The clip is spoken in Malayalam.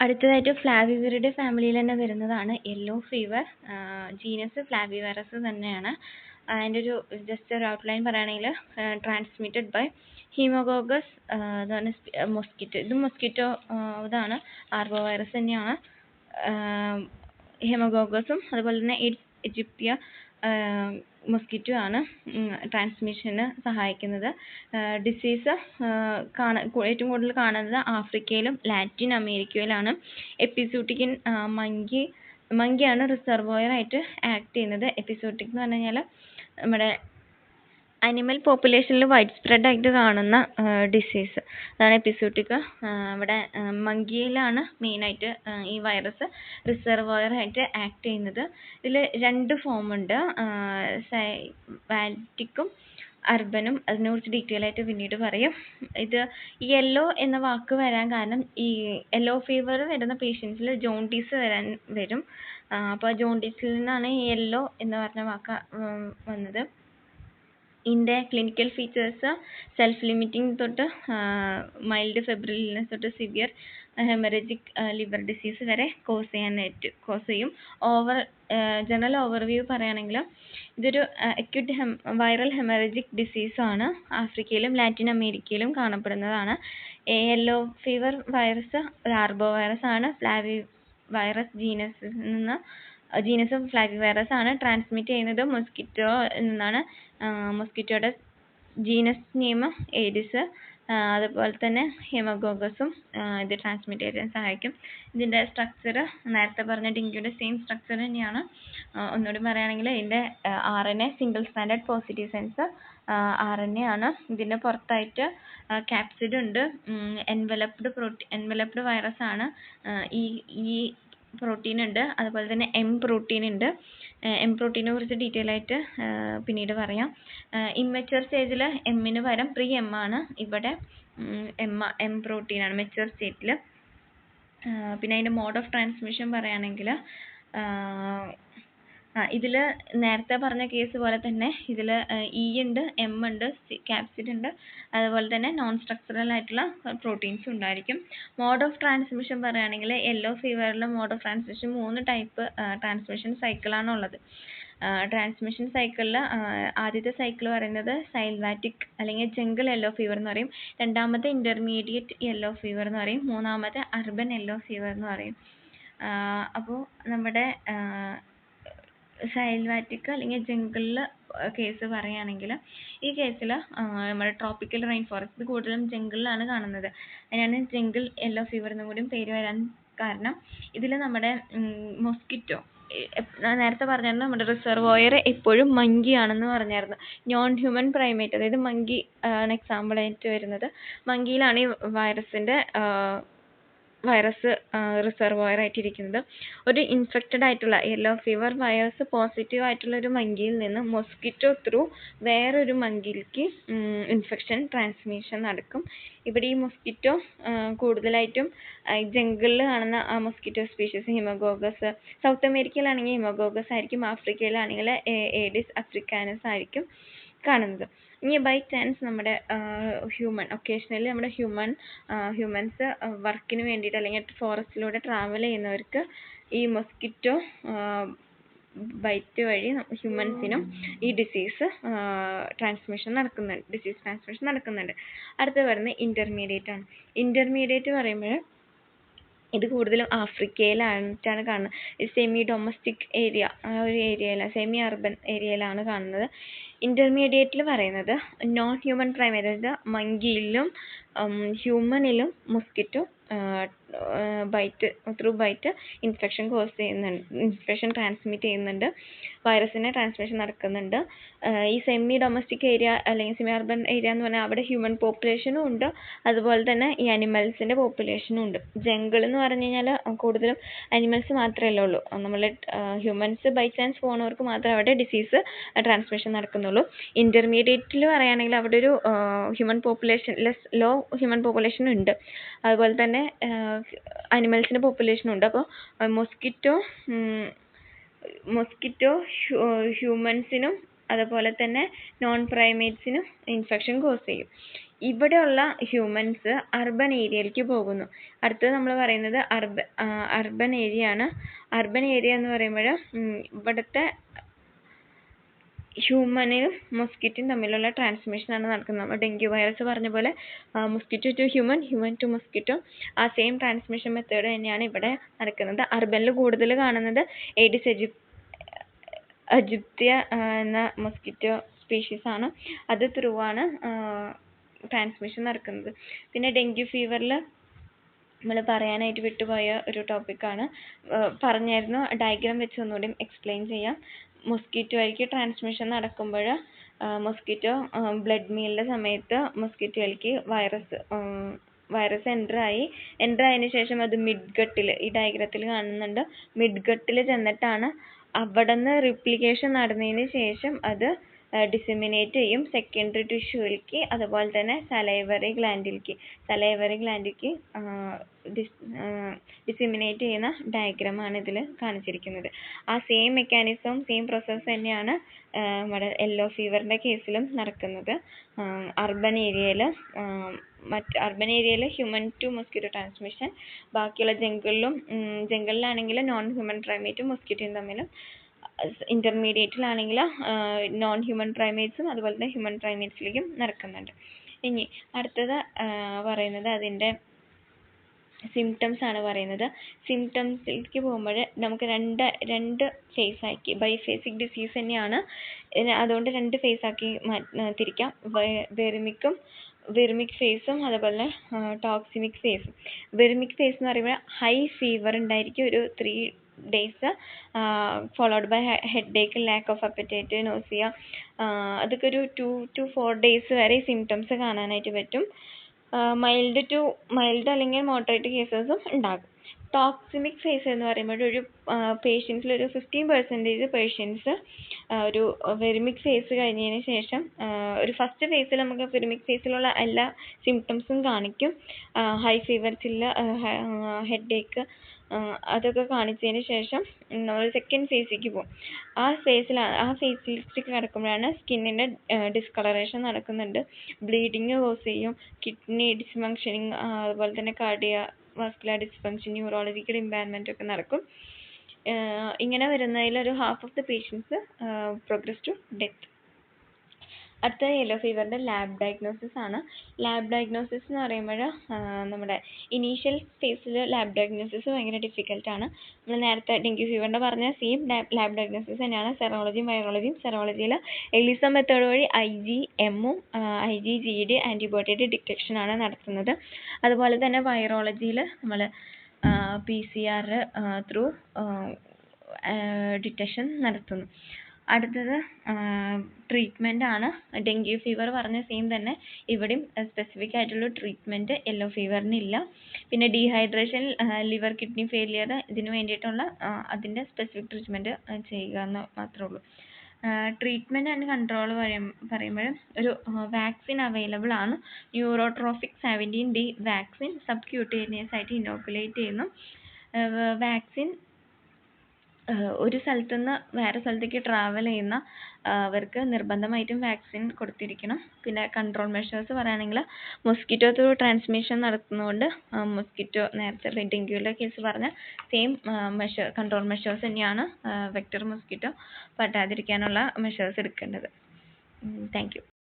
അടുത്തതായിട്ട് ഫ്ലാവിവറിഡെ ഫാമിലിയിൽ തന്നെ വരുന്നതാണ് യെല്ലോ ഫീവർ. ജീനസ് ഫ്ലാവിവൈറസ് തന്നെയാണ്. അതിൻ്റെ ഒരു ജസ്റ്റ് ഒരു ഔട്ട്ലൈൻ പറയുകയാണെങ്കിൽ ട്രാൻസ്മിറ്റഡ് ബൈ ഹീമോഗോഗസ് ഇതാണ് മൊസ്കിറ്റോ. ഇത് മൊസ്കിറ്റോ ഇതാണ് ആർബോ വൈറസ് തന്നെയാണ്. ഹീമോഗോഗസും അതുപോലെ തന്നെ ഈജിപ്തിയ മൊസ്കിറ്റോ ആണ് ട്രാൻസ്മിഷന് സഹായിക്കുന്നത്. ഡിസീസ് ഏറ്റവും കൂടുതൽ കാണുന്നത് ആഫ്രിക്കയിലും ലാറ്റിൻ അമേരിക്കയിലാണ്. എപ്പിസൂട്ടിക് മങ്കിയാണ് റിസർവോയർ ആയിട്ട് ആക്ട് ചെയ്യുന്നത്. എപ്പിസൂട്ടിക് എന്ന് പറഞ്ഞു കഴിഞ്ഞാൽ നമ്മുടെ അനിമൽ പോപ്പുലേഷനിൽ വൈഡ് സ്പ്രെഡ് ആയിട്ട് കാണുന്ന ഡിസീസ്, അതാണ് എപ്പിസൂട്ടിക്. ഇവിടെ മങ്കിയിലാണ് മെയിനായിട്ട് ഈ വൈറസ് റിസർവോയർ ആയിട്ട് ആക്ട് ചെയ്യുന്നത്. ഇതിൽ 2 ഫോം ഉണ്ട്, സൈവാറ്റിക്കും അർബനും. അതിനെക്കുറിച്ച് ഡീറ്റെയിൽ ആയിട്ട് പിന്നീട് പറയും. ഇത് യെല്ലോ എന്ന വാക്ക് വരാൻ കാരണം ഈ യെല്ലോ ഫീവർ വരുന്ന പേഷ്യൻസിൽ ജോണ്ടീസ് വരും. അപ്പോൾ ജോണ്ടീസിൽ നിന്നാണ് യെല്ലോ എന്ന് പറഞ്ഞ വാക്ക് വന്നത്. ഇതിൻ്റെ ക്ലിനിക്കൽ ഫീച്ചേഴ്സ് സെൽഫ് ലിമിറ്റിംഗ് തൊട്ട് മൈൽഡ് ഫെബ്രിൽ ഇൽനെസ് തൊട്ട് സിവിയർ ഹെമറേജിക് ലിവർ ഡിസീസ് വരെ കോസ് ചെയ്യും. ജനറൽ ഓവർവ്യൂ പറയുകയാണെങ്കിൽ ഇതൊരു അക്യൂട്ട് വൈറൽ ഹെമറേജിക് ഡിസീസാണ്. ആഫ്രിക്കയിലും ലാറ്റിൻ അമേരിക്കയിലും കാണപ്പെടുന്നതാണ്. യെല്ലോ ഫീവർ വൈറസ് ഒരു ആർബോ വൈറസ് ആണ്. ഫ്ലാവി വൈറസ് ജീനസ് ഫ്ലാവിവൈറസ് ആണ്. ട്രാൻസ്മിറ്റ് ചെയ്യുന്നത് മൊസ്കിറ്റോ നിന്നാണ്. മൊസ്കിറ്റോയുടെ ജീനസ് നെയിം ഏഡിസ്, അതുപോലെ തന്നെ ഹീമോഗോഗസും ഇത് ട്രാൻസ്മിറ്റ് ചെയ്യാൻ സഹായിക്കും. ഇതിൻ്റെ സ്ട്രക്ചർ നേരത്തെ പറഞ്ഞ ഡെങ്കിയുടെ സെയിം സ്ട്രക്ചർ തന്നെയാണ്. ഒന്നുകൂടി പറയുകയാണെങ്കിൽ ഇതിൻ്റെ RNA single standard positive sense RNA ആണ്. ഇതിൻ്റെ പുറത്തായിട്ട് ക്യാപ്സിഡ് ഉണ്ട്. എൻവലപ്ഡ് വൈറസ് ആണ്. ഈ പ്രോട്ടീൻ ഉണ്ട്, അതുപോലെ തന്നെ പ്രോട്ടീൻ ഉണ്ട്. പ്രോട്ടീനെ കുറിച്ച് ഡീറ്റെയിൽ ആയിട്ട് പിന്നീട് പറയാം. ഇമ്മച്വർ സ്റ്റേജിൽ എമ്മിന് പകരം പ്രീ ആണ്. ഇവിടെ പ്രോട്ടീനാണ് മെച്വർ സ്റ്റേറ്റിൽ. പിന്നെ അതിൻ്റെ മോഡ് ഓഫ് ട്രാൻസ്മിഷൻ പറയുകയാണെങ്കിൽ ഇതിൽ നേരത്തെ പറഞ്ഞ കേസ് പോലെ തന്നെ ഇതിൽ ഉണ്ട്, ഉണ്ട്, ക്യാപ്സിഡ് ഉണ്ട്, അതുപോലെ തന്നെ നോൺ സ്ട്രക്ചറൽ ആയിട്ടുള്ള പ്രോട്ടീൻസ് ഉണ്ടായിരിക്കും. മോഡ് ഓഫ് ട്രാൻസ്മിഷൻ പറയുകയാണെങ്കിൽ യെല്ലോ ഫീവറിൽ mode of transmission 3 type transmission സൈക്കിളാണ് ഉള്ളത്. ട്രാൻസ്മിഷൻ സൈക്കിളിൽ ആദ്യത്തെ സൈക്കിൾ പറയുന്നത് സൈൽവാറ്റിക് അല്ലെങ്കിൽ ജംഗിൾ യെല്ലോ ഫീവർ എന്ന് പറയും. രണ്ടാമത്തെ ഇൻ്റർമീഡിയറ്റ് യെല്ലോ ഫീവർ എന്ന് പറയും. മൂന്നാമത്തെ അർബൻ യെല്ലോ ഫീവർ എന്ന് പറയും. അപ്പോൾ നമ്മുടെ സൈൽവാറ്റിക് അല്ലെങ്കിൽ ജംഗിളിൽ കേസ് പറയുകയാണെങ്കിൽ ഈ കേസിൽ നമ്മുടെ ട്രോപ്പിക്കൽ റെയിൻ ഫോറസ്റ്റ് കൂടുതലും ജംഗിളിലാണ് കാണുന്നത്. അതിനാണ് ജംഗിൾ യെല്ലോ ഫീവർ എന്നും കൂടി പേര് വരാൻ കാരണം. ഇതിൽ നമ്മുടെ മൊസ്കിറ്റോ നേരത്തെ പറഞ്ഞായിരുന്നു, നമ്മുടെ റിസർവോയർ എപ്പോഴും മങ്കിയാണെന്ന് പറഞ്ഞായിരുന്നു. നോൺ ഹ്യൂമൻ പ്രൈമേറ്റ്, അതായത് മങ്കി ആണ് എക്സാമ്പിൾ ആയിട്ട് വരുന്നത്. മങ്കിയിലാണ് ഈ വൈറസ് റിസർവോയർ ആയിട്ടിരിക്കുന്നത്. ഒരു ഇൻഫെക്റ്റഡ് ആയിട്ടുള്ള യെല്ലോ ഫീവർ വൈറസ് പോസിറ്റീവ് ആയിട്ടുള്ള ഒരു മങ്കിയിൽ നിന്ന് മൊസ്കിറ്റോ ത്രൂ വേറൊരു മങ്കിയിലേക്ക് ഇൻഫെക്ഷൻ ട്രാൻസ്മിഷൻ നടക്കും. ഇവിടെ ഈ മൊസ്കിറ്റോ കൂടുതലായിട്ടും ജംഗിളിൽ കാണുന്ന ആ മൊസ്കിറ്റോ സ്പീഷീസ് ഹീമോഗോഗസ്. സൗത്ത് അമേരിക്കയിലാണെങ്കിൽ ഹീമോഗോഗസ് ആയിരിക്കും, ആഫ്രിക്കയിലാണെങ്കിൽ ഏഡിസ് അഫ്രിക്കാനസ് ആയിരിക്കും കാണുന്നത്. ഇനി ബൈ ചാൻസ് നമ്മുടെ ഒക്കേഷണലി നമ്മുടെ ഹ്യൂമൻസ് വർക്കിന് വേണ്ടിയിട്ട് അല്ലെങ്കിൽ ഫോറസ്റ്റിലൂടെ ട്രാവൽ ചെയ്യുന്നവർക്ക് ഈ മൊസ്കിറ്റോ ബൈറ്റ് വഴി ഹ്യൂമൻസിനും ഈ ഡിസീസ് ട്രാൻസ്മിഷൻ നടക്കുന്നുണ്ട്. അടുത്ത വരുന്നത് ഇൻ്റർമീഡിയറ്റ് ആണ്. ഇൻ്റർമീഡിയറ്റ് പറയുമ്പോൾ ഇത് കൂടുതലും ആഫ്രിക്കയിലായിട്ടാണ് കാണുന്നത്. സെമി ഡൊമസ്റ്റിക് ഏരിയ, ആ ഒരു ഏരിയയിലാണ്, സെമി അർബൻ ഏരിയയിലാണ് കാണുന്നത്. ഇൻ്റർമീഡിയറ്റിൽ പറയുന്നത് നോൺ ഹ്യൂമൻ പ്രൈമേറ്റ്, അതായത് മങ്കിയിലും ഹ്യൂമനിലും മൊസ്കിറ്റോ ബൈറ്റ് ഇൻഫെക്ഷൻ ട്രാൻസ്മിറ്റ് ചെയ്യുന്നുണ്ട്, വൈറസിൻ്റെ ട്രാൻസ്മിഷൻ നടക്കുന്നുണ്ട്. ഈ സെമി ഡൊമസ്റ്റിക് ഏരിയ അല്ലെങ്കിൽ സെമി അർബൻ ഏരിയ എന്ന് പറഞ്ഞാൽ അവിടെ ഹ്യൂമൻ പോപ്പുലേഷനും ഉണ്ട്, അതുപോലെ തന്നെ ഈ അനിമൽസിൻ്റെ പോപ്പുലേഷനും ഉണ്ട്. ജംഗിൾ എന്ന് പറഞ്ഞു കഴിഞ്ഞാൽ കൂടുതലും അനിമൽസ് മാത്രമല്ലേ ഉള്ളൂ. നമ്മൾ ഹ്യൂമൻസ് ബൈ ചാൻസ് പോകുന്നവർക്ക് മാത്രമേ അവിടെ ഡിസീസ് ട്രാൻസ്മിഷൻ നടക്കുന്നുള്ളൂ. ഇൻ്റർമീഡിയറ്റിൽ പറയുകയാണെങ്കിൽ അവിടെ ഒരു human population low human population ഉണ്ട്, അതുപോലെ തന്നെ അനിമൽസിൻ്റെ പോപ്പുലേഷനും ഉണ്ട്. അപ്പോൾ മൊസ്കിറ്റോ ഹ്യൂമൻസിനും അതുപോലെ തന്നെ നോൺ പ്രൈമേറ്റ്സിനും ഇൻഫെക്ഷൻ കോസ് ചെയ്യും. ഇവിടെയുള്ള ഹ്യൂമൻസ് അർബൻ ഏരിയയിലേക്ക് പോകുന്നു. അടുത്തത് നമ്മൾ പറയുന്നത് അർബൻ ഏരിയ ആണ്. അർബൻ ഏരിയ എന്ന് പറയുമ്പോൾ ഇവിടുത്തെ ഹ്യൂമനും മൊസ്കിറ്റോയും തമ്മിലുള്ള ട്രാൻസ്മിഷൻ ആണ് നടക്കുന്നത്. നമ്മൾ ഡെങ്കി വൈറസ് പറഞ്ഞ പോലെ mosquito to human, human to mosquito, ആ സെയിം ട്രാൻസ്മിഷൻ മെത്തേഡ് തന്നെയാണ് ഇവിടെ നടക്കുന്നത്. അർബനിൽ കൂടുതൽ കാണുന്നത് ഏഡിസ് ഈജിപ്തിയ എന്ന മൊസ്കിറ്റോ സ്പീഷീസ് ആണ്. അത് ത്രൂ ആണ് ട്രാൻസ്മിഷൻ നടക്കുന്നത്. പിന്നെ ഡെങ്കി ഫീവറിൽ നമ്മൾ പറയാനായിട്ട് വിട്ടുപോയ ഒരു ടോപ്പിക്കാണ്, പറഞ്ഞായിരുന്നു, ഡയഗ്രാം വെച്ച് ഒന്നുകൂടി എക്സ്പ്ലെയിൻ ചെയ്യാം. മൊസ്കിറ്റോ ആയിരിക്കും ട്രാൻസ്മിഷൻ നടക്കുമ്പോൾ മൊസ്കിറ്റോ ബ്ലഡ് മീലിൻ്റെ സമയത്ത് മൊസ്കിറ്റോയിലേക്ക് വൈറസ് എൻ്റർ ആയതിനു ശേഷം അത് മിഡ് ഗട്ടിൽ, ഈ ഡയഗ്രത്തിൽ കാണുന്നുണ്ട്, മിഡ് ഗട്ടിൽ ചെന്നിട്ടാണ് അവിടെ നിന്ന് റിപ്ലിക്കേഷൻ നടന്നതിന് ശേഷം അത് ഡിസിമിനേറ്റ് ചെയ്യും സെക്കൻഡറി ടിഷ്യൂവിലേക്ക്, അതുപോലെ തന്നെ സലൈവറി ഗ്ലാൻഡിലേക്ക് ഡിസിമിനേറ്റ് ചെയ്യുന്ന ഡയഗ്രമാണ് ഇതിൽ കാണിച്ചിരിക്കുന്നത്. ആ സെയിം മെക്കാനിസം, സെയിം പ്രോസസ്സ് തന്നെയാണ് നമ്മുടെ യെല്ലോ ഫീവറിൻ്റെ കേസിലും നടക്കുന്നത്. അർബൻ ഏരിയയിൽ ഹ്യൂമൻ ടു മൊസ്കിറ്റോ ട്രാൻസ്മിഷൻ, ബാക്കിയുള്ള ജംഗിളിലാണെങ്കിൽ നോൺ ഹ്യൂമൻ പ്രൈമേറ്റും മൊസ്കിറ്റോയും തമ്മിലും, ഇൻ്റർമീഡിയറ്റിലാണെങ്കിൽ നോൺ ഹ്യൂമൻ പ്രൈമേറ്റ്സും അതുപോലെ തന്നെ ഹ്യൂമൻ പ്രൈമേറ്റ്സിലേക്കും നടക്കുന്നുണ്ട്. ഇനി അടുത്തത് പറയുന്നത് അതിൻ്റെ സിംറ്റംസ് ആണ് പറയുന്നത്. സിംറ്റംസിലേക്ക് പോകുമ്പോൾ നമുക്ക് രണ്ട് ഫേസാക്കി, ബൈഫേസിക് ഡിസീസ് തന്നെയാണ്, അതുകൊണ്ട് രണ്ട് ഫേസാക്കി തിരിക്കാം. വെർമിക് ഫേസും അതുപോലെ തന്നെ ടോക്സിമിക് ഫേസും. വെർമിക് ഫേസ് എന്ന് പറയുമ്പോൾ ഹൈ ഫീവർ ഉണ്ടായിരിക്കും, ഒരു 3 days, followed by headache, lack of appetite, nausea. അതൊക്കെ ഒരു 2 to 4 days വരെ സിംറ്റംസ് കാണാനായിട്ട് പറ്റും. മൈൽഡ് അല്ലെങ്കിൽ മോഡറേറ്റ് കേസസും ഉണ്ടാകും. ടോക്സിമിക് ഫേസ് എന്ന് പറയുമ്പോൾ ഒരു പേഷ്യൻസിൽ ഒരു 15% പേഷ്യൻസ് ഒരു വെർമിക് ഫേസ് കഴിഞ്ഞതിന് ശേഷം, ഒരു ഫസ്റ്റ് ഫേസിൽ നമുക്ക് വെർമിക് ഫേസിലുള്ള എല്ലാ സിംറ്റംസും കാണിക്കും. ഹൈ ഫീവർ, ചില്ല്, ഹെഡേക്ക്, അതൊക്കെ കാണിച്ചതിന് ശേഷം നമ്മൾ സെക്കൻഡ് ഫേസിലേക്ക് പോകും. ആ ഫേസിലേക്ക് കിടക്കുമ്പോഴാണ് സ്കിന്നിൻ്റെ ഡിസ്കളറേഷൻ നടക്കുന്നുണ്ട്, ബ്ലീഡിങ് കോസ് ചെയ്യും, കിഡ്നി ഡിസ്ഫങ്ഷനിങ്, അതുപോലെ തന്നെ കാർഡിയോവാസ്കുലർ ഡിസ്ഫങ്ഷൻ, ന്യൂറോളജിക്കൽ ഇമ്പയർമെൻ്റ് ഒക്കെ നടക്കും. ഇങ്ങനെ വരുന്നതിൽ ഒരു half of the patients progress to death. അടുത്ത യെല്ലോ ഫീവറിൻ്റെ ലാബ് ഡയഗ്നോസിസ് ആണ്. ലാബ് ഡയഗ്നോസിസ് എന്ന് പറയുമ്പോൾ നമ്മുടെ ഇനീഷ്യൽ ഫേസിൽ ലാബ് ഡയഗ്നോസിസ് ഭയങ്കര ഡിഫിക്കൽട്ടാണ്. നമ്മൾ നേരത്തെ ഡെങ്കി ഫീവറിൻ്റെ പറഞ്ഞ സെയിം ലാബ് ഡയഗ്നോസിസ് തന്നെയാണ് സെറോളജിയും വൈറോളജിയും. സെറോളജിയിൽ എലിസ മെത്തേഡ് വഴി IgMഉം IgG ആൻറ്റിബോഡിയുടെ ഡിറ്റക്ഷനാണ് നടത്തുന്നത്. അതുപോലെ തന്നെ വൈറോളജിയിൽ നമ്മൾ PCR ത്രൂ ഡിറ്റക്ഷൻ നടത്തുന്നു. അടുത്തത് ട്രീറ്റ്മെൻ്റ് ആണ്. ഡെങ്കി ഫീവർ പറഞ്ഞ സെയിം തന്നെ ഇവിടെയും സ്പെസിഫിക് ആയിട്ടുള്ള ട്രീറ്റ്മെൻറ്റ് യെല്ലോ ഫീവറിനില്ല. പിന്നെ ഡീഹൈഡ്രേഷൻ, ലിവർ, കിഡ്നി ഫെയിലിയർ, ഇതിന് വേണ്ടിയിട്ടുള്ള അതിൻ്റെ സ്പെസിഫിക് ട്രീറ്റ്മെൻറ്റ് ചെയ്യുക എന്ന് മാത്രമേ ഉള്ളൂ. ട്രീറ്റ്മെൻറ്റ് ആൻഡ് കൺട്രോൾ പറയുമ്പോൾ ഒരു വാക്സിൻ അവൈലബിൾ ആണ്. ന്യൂറോട്രോഫിക് 17D വാക്സിൻ സബ്ക്യൂട്ടേനിയസ് ആയിട്ട് ഇനോക്കുലേറ്റ് ചെയ്യുന്നു. വാക്സിൻ ഒരു സ്ഥലത്തു നിന്ന് വേറെ സ്ഥലത്തേക്ക് ട്രാവൽ ചെയ്യുന്ന അവർക്ക് നിർബന്ധമായിട്ടും വാക്സിൻ കൊടുത്തിരിക്കണം. പിന്നെ കൺട്രോൾ മെഷേഴ്സ് പറയുകയാണെങ്കിൽ മൊസ്കിറ്റോ ത്രൂ ട്രാൻസ്മിഷൻ നടത്തുന്നതുകൊണ്ട് മൊസ്കിറ്റോ, നേരത്തെ ഡെങ്കുവിൻ്റെ കേസ് പറഞ്ഞ സെയിം കൺട്രോൾ മെഷേഴ്സ് തന്നെയാണ് വെക്ടർ മൊസ്കിറ്റോ പറ്റാതിരിക്കാനുള്ള മെഷേഴ്സ് എടുക്കേണ്ടത്. Thank you.